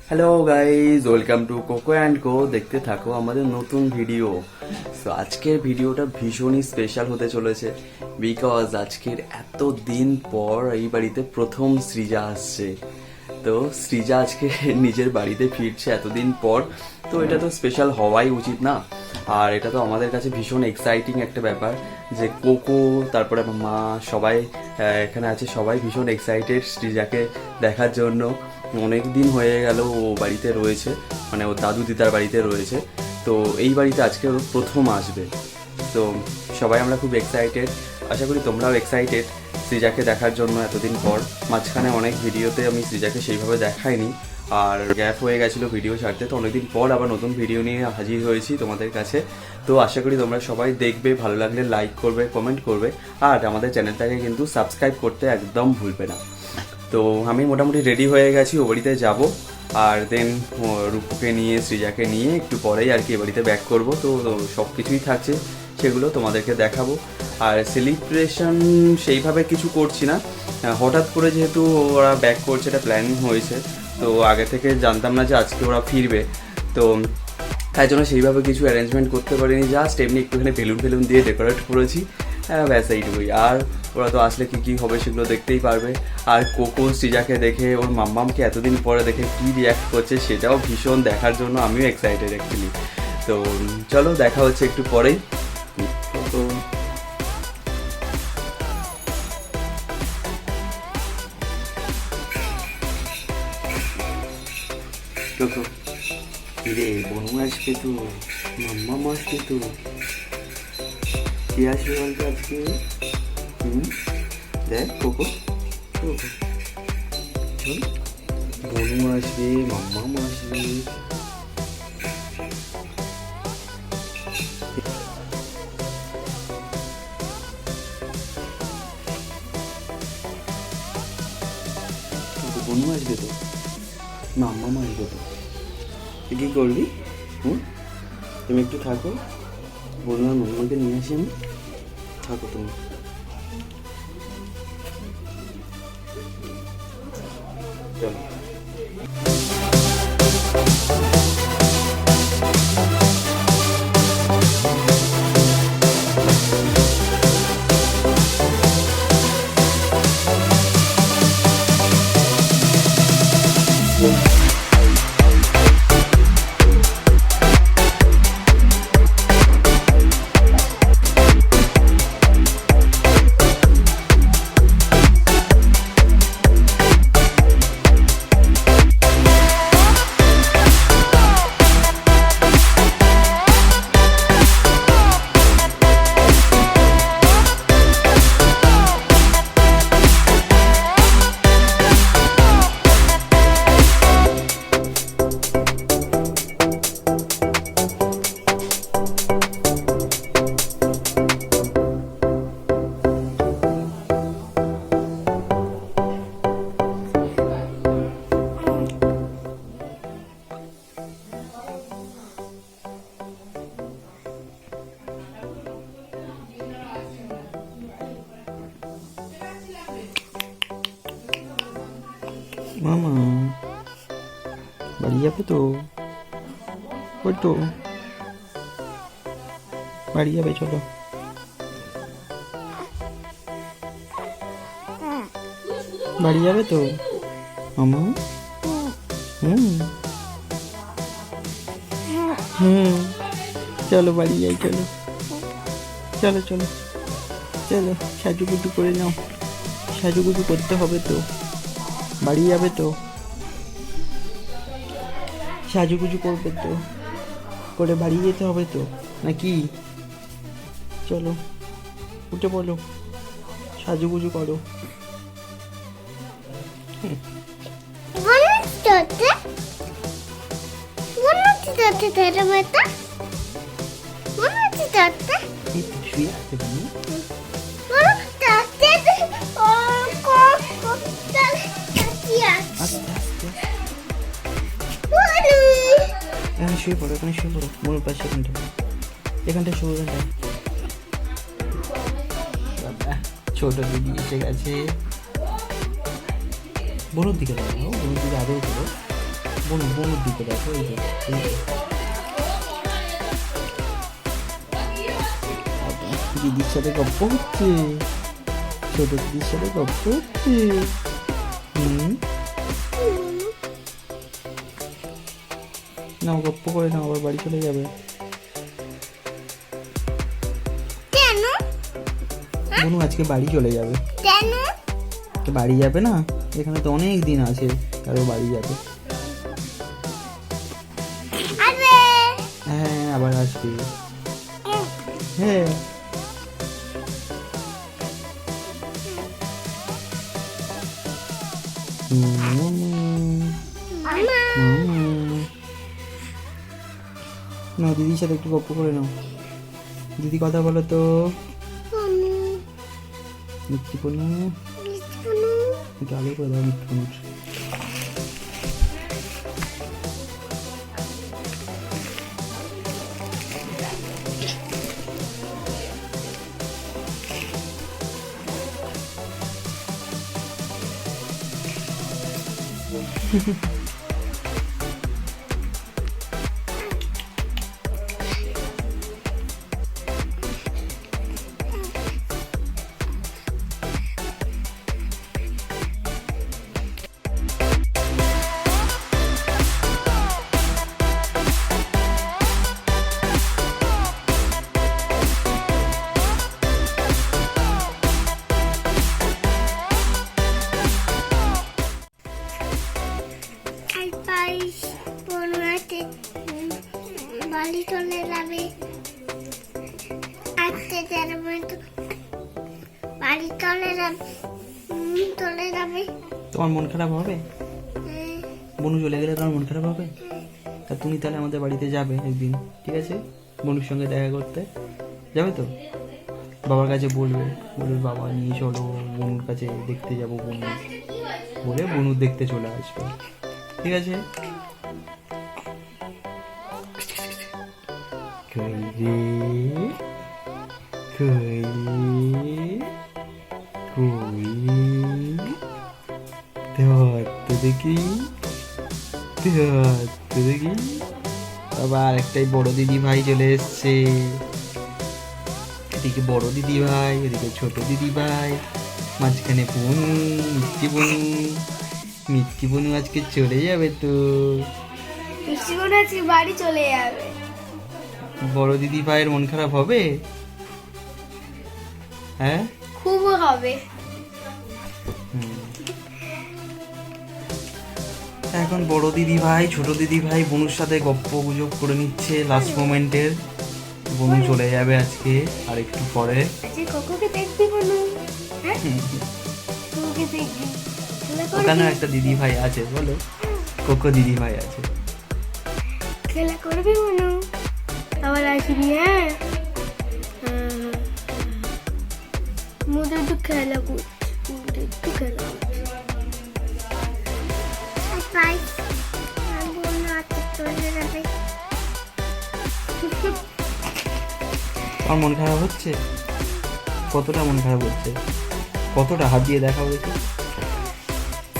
Hello guys, welcome to cocoa and go. দেখতে থাকো আমাদের নতুন ভিডিও। সো আজকের ভিডিওটা ভীষণই স্পেশাল হতে চলেছে, বিকজ আজকের এত দিন পর এই বাড়িতে প্রথম সৃজা আসছে। তো সৃজা আজকে নিজের বাড়িতে ফিরছে এতদিন পর, তো এটা তো স্পেশাল হওয়াই উচিত না? আর এটা তো আমাদের কাছে ভীষণ এক্সাইটিং একটা ব্যাপার যে কোকো, তারপরে আমার মা, সবাই এখানে আছে, সবাই ভীষণ এক্সাইটেড সৃজাকে দেখার জন্য। অনেক দিন হয়ে গেল ও বাড়িতে রয়েছে, মানে ও দাদু দিদার বাড়িতে রয়েছে। তো এই বাড়িতে আজকে ও প্রথম আসবে। তো সবাই আমরা খুব এক্সাইটেড, আশা করি তোমরাও এক্সাইটেড সৃজাকে দেখার জন্য এতদিন পর। মাঝখানে অনেক ভিডিওতে আমি সৃজাকে সেইভাবে দেখাইনি, আর গ্যাপ হয়ে গেছিলো ভিডিও ছাড়তে। তো অনেকদিন পর আবার নতুন ভিডিও নিয়ে হাজির হয়েছি তোমাদের কাছে। তো আশা করি তোমরা সবাই দেখবে, ভালো লাগলে লাইক করবে, কমেন্ট করবে, আর আমাদের চ্যানেলটাকে কিন্তু সাবস্ক্রাইব করতে একদম ভুলবে না। তো আমি মোটামুটি রেডি হয়ে গেছি, ও বাড়িতে যাবো, আর দেন রূপুকে নিয়ে, সৃজাকে নিয়ে একটু পরেই আর কি এ বাড়িতে ব্যাক করবো। তো সব কিছুই থাকছে, সেগুলো তোমাদেরকে দেখাবো। আর সেলিব্রেশন সেইভাবে কিছু করছি না, হঠাৎ করে যেহেতু ওরা ব্যাক করছে, এটা প্ল্যানিং হয়েছে। তো আগে থেকে জানতাম না যে আজকে ওরা ফিরবে, তো তাই জন্য সেইভাবে কিছু অ্যারেঞ্জমেন্ট করতে পারিনি। জাস্ট এমনি একটুখানি বেলুন দিয়ে ডেকোরেট করেছি, ব্যাস এইটুকুই। আর ওরা তো আসলে কী কী হবে সেগুলো দেখতেই পারবে। আর কোকো সৃজাকে দেখে, ওর মাম্মামকে এতদিন পরে দেখে কী রিয়াক্ট করছে সেটাও ভীষণ দেখার জন্য আমিও এক্সাইটেড অ্যাকচুয়ালি। তো চলো, দেখা হচ্ছে একটু পরেই। তো কোকো, কিরে বনু আসবে তো, মাম্মাম আসবে তো, কে আসবে বলতে আজকে? দেখ কোকো, বনু আসবে, মাম্মাম আসবে। বনু আসবে তো, মাম্মাম আসবে তো, তুই কী করবি? তুমি একটু থাকো, বনু আর মাম্মাকে নিয়ে আসি আমি, থাকো তুমি। চলো। মামা বাড়ি যাবে তো, ওই তো বাড়ি যাবে, চলো। বাড়ি যাবে তো মামা? চলো বাড়ি যাই, চলো চলো চলো চলো, সাজুগুজু করে নাও, সাজুগুজু করতে হবে তো, বাড়ি যাবে তো, সাজুগুজু করবে তো, করে বাড়ি যেতে হবে তো নাকি? চলো উঠে বলো, সাজুগুজু করো। এখানে শুয়ে পড়ো, এখানে শুয়ে পড়ো, মনের পাশে, এখানটায় শুয়ে, এখানটায়। ছোট দিদি এসে গেছে, বনুর দিকে দাঁড়াও, বনুর দিকে আদর করো, বনুর দিকে দেখো, এই যে দিদির সাথে গপ্প হচ্ছে, ছোট দিদির সাথে গপ্প হচ্ছে। না গপ্প করে না, আবার বাড়ি চলে যাবে। কেন বনু আজকে বাড়ি চলে যাবে। কেন বাড়ি যাবে না, এখানে তো অনেক দিন আছে, তারও বাড়ি যাবে। আরে হ্যাঁ আবার আসবে। হ্যাঁ নাও দিদির সাথে একটু গপ্প করে নাও। দিদি কথা বলো তো। মিষ্টি পনু একটু আগে করে দাও মিষ্টি পনুর। বাড়ি চলে যাবে, আজকে বাড়ি চলে যাবে। তোমার মন খারাপ হবে? বনু চলে গেলে তোমার মন খারাপ হবে? তা তুমি তাহলে আমাদের বাড়িতে যাবে একদিন, ঠিক আছে? বনুর সঙ্গে দেখা করতে যাবে তো? বাবার কাছে বলবে বাবা নিয়ে চলো বনুর কাছে দেখতে যাবো, বনু বলে বনু দেখতে চলে আসবে, ঠিক আছে? দেখি আবার একটাই বড় দিদি ভাই চলে এসছে। এদিকে বড় দিদি ভাই, এদিকে ছোট দিদি ভাই, মাঝখানে বনু, মিষ্টি বনু আজকে চলে যাবে তো। মিষ্টি বনু আজকে বাড়ি চলে যাবে। বড় দিদি ভাইয়ের মন খারাপ হবে? হ্যাঁ খুব হবে। এখন বড় দিদি ভাই ছোট দিদি ভাই বনুর সাথে গপ্প গুজব করে নিচ্ছে লাস্ট মোমেন্টের। বনু চলে যাবে আজকে আর একটু পরে। আজকে কোকোকে দেখবি বনু? হ্যাঁ কোকোকে দেখবি? ওখানে একটা দিদি ভাই আছে, বলো কোকো দিদি ভাই আছে। খেলা করবি বনু? আবার আসবি? হ্যাঁ মুদে একটু খেলা করছি, একটু খেলা আমার মন খারাপ হচ্ছে? কতটা মন খারাপ হচ্ছে? কতটা হাত দিয়ে দেখা হয়েছে?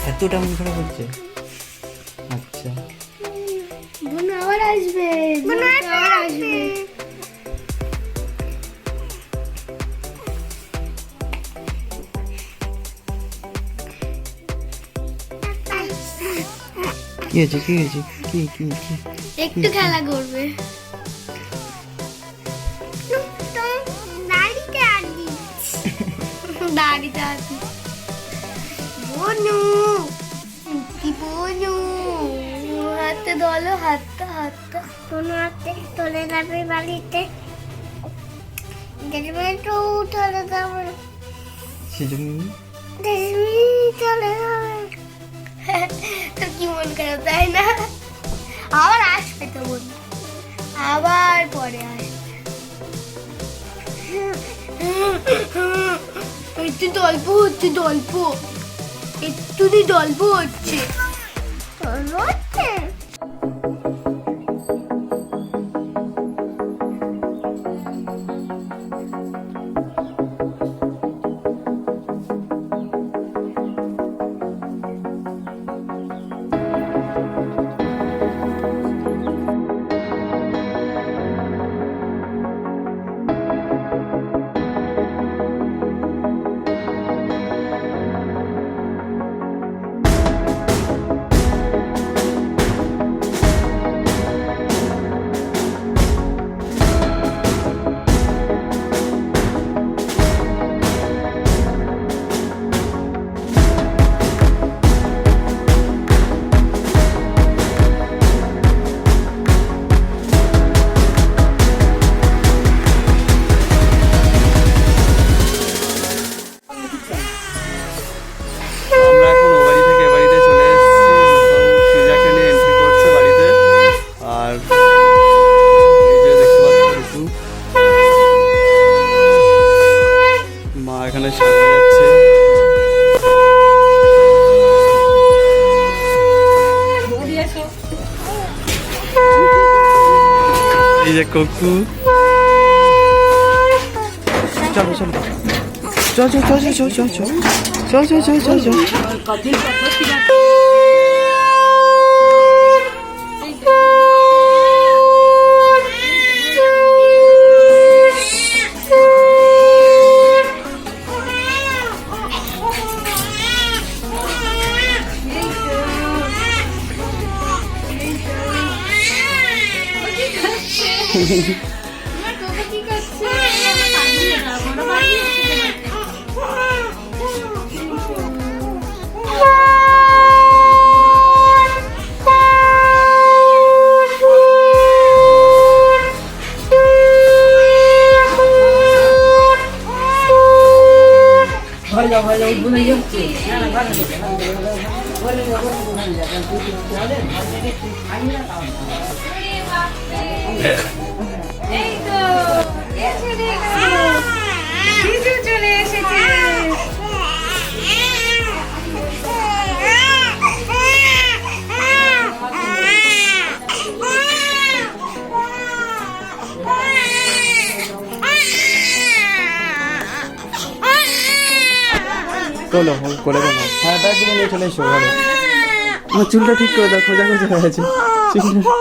এতটা মন খারাপ হচ্ছে? আচ্ছা বনু আবার আসবে, বনু আবার আসবে। কি হয়েছে কি হয়েছে কি কি কি? একটু খেলা করবে। দাড়িতে আসি বনু, কি বনু হাতে ধরো, হাতটা বনু হাতে চলে যাবে বাড়িতে, একটু চলে যাবে, সেজন্য চলে যাবে। তো কি মন খারাপ তাই না? আবার আসবে তো বনু, আবার পরে আসবে। একটু গল্প হচ্ছে, একটু গল্প হচ্ছে। এসো। এই যে কোকু, চলো চলো চল চল চল চল চল চল চল চল চল চল চল। আমার কোকো কি করছে? কান্দিয়ে না, বড় কান্দিয়ে এই তো এসে দেখো কিছু চলে এসেছে। চলো করে দেবো। হ্যাঁ ব্যাগগুলো নিয়ে চলে এসো ঘরে। আমার চুলটা ঠিক করে দাও, খোঁজা খোঁজা হয়ে আছে চুলটা।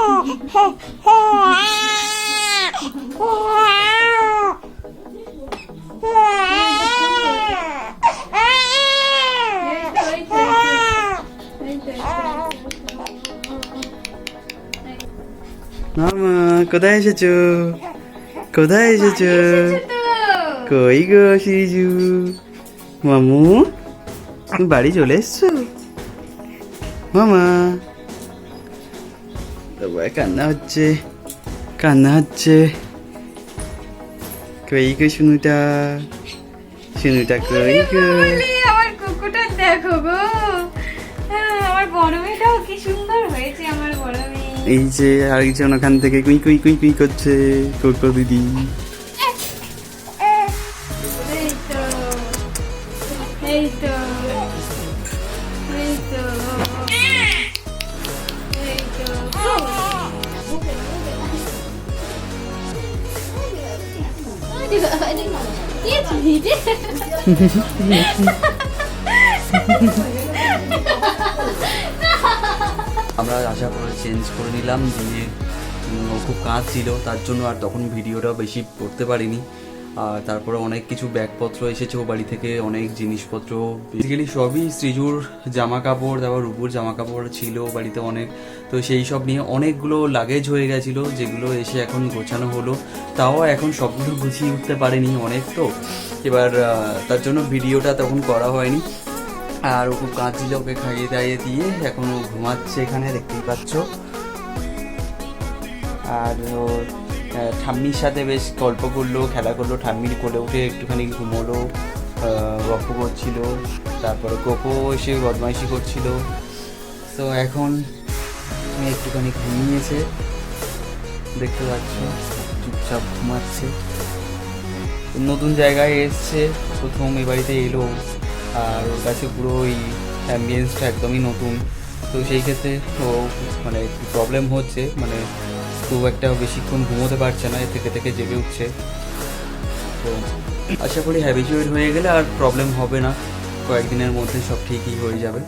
মামা কোথায় এসেছো? কোথায় এসেছো? কই গো সিজু? মামু তুমি বাড়ি চলে এসছো? মামা কান্না হচ্ছে, কান্না হচ্ছে। কই গো শুনুটা, শুনুটা কই গো? আমার কুকুরটা দেখো গো, আমার বড় মেয়েটাও কি সুন্দর হয়েছে। আমার বড় মেয়ে এই যে আরেকজন ওখান থেকে কুই কুই কুই কুই করছে, কোকো দিদি। এই তো এই তো এই তো এই তো আমরা আশা করে চেঞ্জ করে নিলাম, দিয়ে ও খুব কাঁদছিল, তার জন্য আর তখন ভিডিওটা বেশি করতে পারিনি। আর তারপরে অনেক কিছু ব্যাগপত্র এসেছে ও বাড়ি থেকে, অনেক জিনিসপত্র, বেসিক্যালি সবই সৃজুর জামা কাপড়, তারপর রূপুর জামা কাপড় ছিল বাড়িতে অনেক। তো সেই সব নিয়ে অনেকগুলো লাগেজ হয়ে গেছিলো, যেগুলো এসে এখন গোছানো হলো। তাও এখন সবগুলো গুছিয়ে উঠতে পারিনি, অনেক তো এবার, তার জন্য ভিডিওটা তখন করা হয়নি। আর ও খুব কাঁদছিল, ওকে খাইয়ে দাইয়ে দিয়ে এখন ও ঘুমাচ্ছে এখানে, দেখতেই পাচ্ছ। আর ওর ঠাম্মির সাথে বেশ গল্প করলো, খেলা করলো, ঠাম্মির কোলে উঠে একটুখানি ঘুমোলো, গল্প করছিল। তারপরে কোকো এসে বদমাইশি করছিল। তো এখন একটুখানি ঘুমিয়েছে, দেখতে পাচ্ছ চুপচাপ ঘুমাচ্ছে। নতুন জায়গায় এসছে, প্রথম এ বাড়িতে এলো, আর ওর কাছে পুরো ওই অ্যাম্বিয়েন্সটা একদমই নতুন। তো সেই ক্ষেত্রে ও মানে প্রবলেম হচ্ছে, মানে খুব একটা বেশিক্ষণ ঘুমোতে পারছে না, এর থেকে জেগে উঠছে। তো আশা করি হ্যাবিচুয়েট হয়ে গেলে আর প্রবলেম হবে না, কয়েকদিনের মধ্যে সব ঠিকই হয়ে যাবে।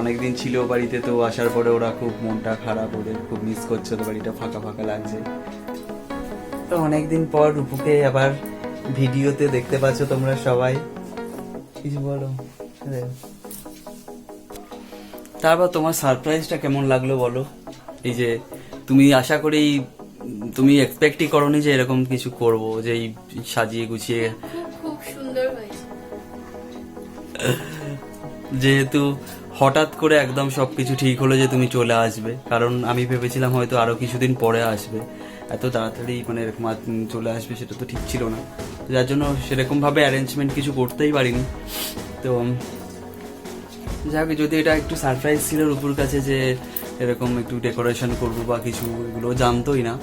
অনেক দিন ছিল বাড়িতে, তো আসার পরে ওরা খুব মনটা খারাপ, ওদের খুব মিস করছে, তো বাড়িটা ফাঁকা ফাঁকা লাগছে। তো অনেকদিন পর রূপুকে আবার ভিডিওতে দেখতে পাচ্ছ তোমরা সবাই, কিছু বলো। তারপর তোমার সারপ্রাইজটা কেমন লাগলো বলো? এই যে তুমি আশা করি তুমি এক্সপেক্টই করোনি যে এরকম কিছু করব, যে এই সাজিয়ে গুছিয়ে। খুব সুন্দর হয়েছে। যেহেতু হঠাৎ করে একদম সবকিছু ঠিক হলো যে তুমি চলে আসবে, কারণ আমি ভেবেছিলাম হয়তো আরো কিছুদিন পরে আসবে, এত তাড়াতাড়ি মানে এরকম চলে আসবে সেটা তো ঠিক ছিল না। যার জন্য সেরকম ভাবে অ্যারেঞ্জমেন্ট কিছু করতেই পারিনি। তো যাক, যদি এটা একটু সারপ্রাইজ ছিল রূপুর কাছে যে এরকম একটু ডেকোরেশন করবো বা কিছু, এগুলো জানতোই না।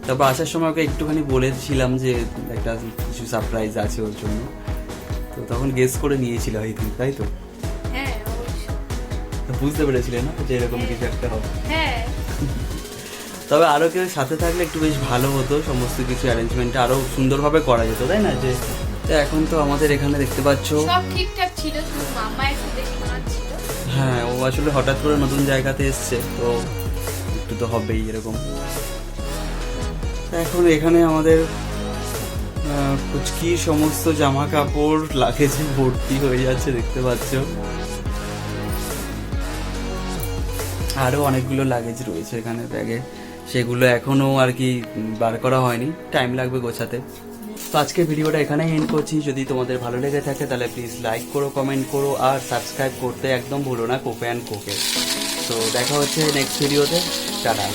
তারপর আসার সময় ওকে একটুখানি বলেছিলাম যে একটা কিছু সারপ্রাইজ আছে ওর জন্য, তো তখন গেস করে নিয়েছিল হয়তো, তাই তো? হ্যাঁ অবশ্যই। বুঝতে পেরেছিলে না যে এরকম কিছু একটা হবে? হ্যাঁ তবে আরো কেউ সাথে থাকলে একটু বেশ ভালো হতো, সমস্ত কিছু অ্যারেঞ্জমেন্টটা আরো সুন্দরভাবে করা যেত, তাই না? যে তো এখন তো আমাদের এখানে দেখতে পাচ্ছ, সব ঠিকঠাক ছিল, শুধু মামা একটু দেখে ছিল। হ্যাঁ ও আসলে হঠাৎ করে নতুন জায়গাতে এসছে, তো একটু তো হবেই এরকম। এখন এখানে আমাদের কুচকি সমস্ত জামা কাপড় লাগেজে ভর্তি হয়ে যাচ্ছে, দেখতে পাচ্ছ। আরো অনেকগুলো লাগেজ রয়েছে এখানে ব্যাগে, সেগুলো এখনো আর কি বার করা হয়নি, টাইম লাগবে গোছাতে। তো আজকে ভিডিওটা এখানেই এন্ড করছি। যদি তোমাদের ভালো লেগে থাকে তাহলে প্লিজ লাইক করো, কমেন্ট করো আর সাবস্ক্রাইব করতে একদম ভুলো না কোকো অ্যান্ড কোকে। তো দেখা হচ্ছে নেক্সট ভিডিওতে, টাটা।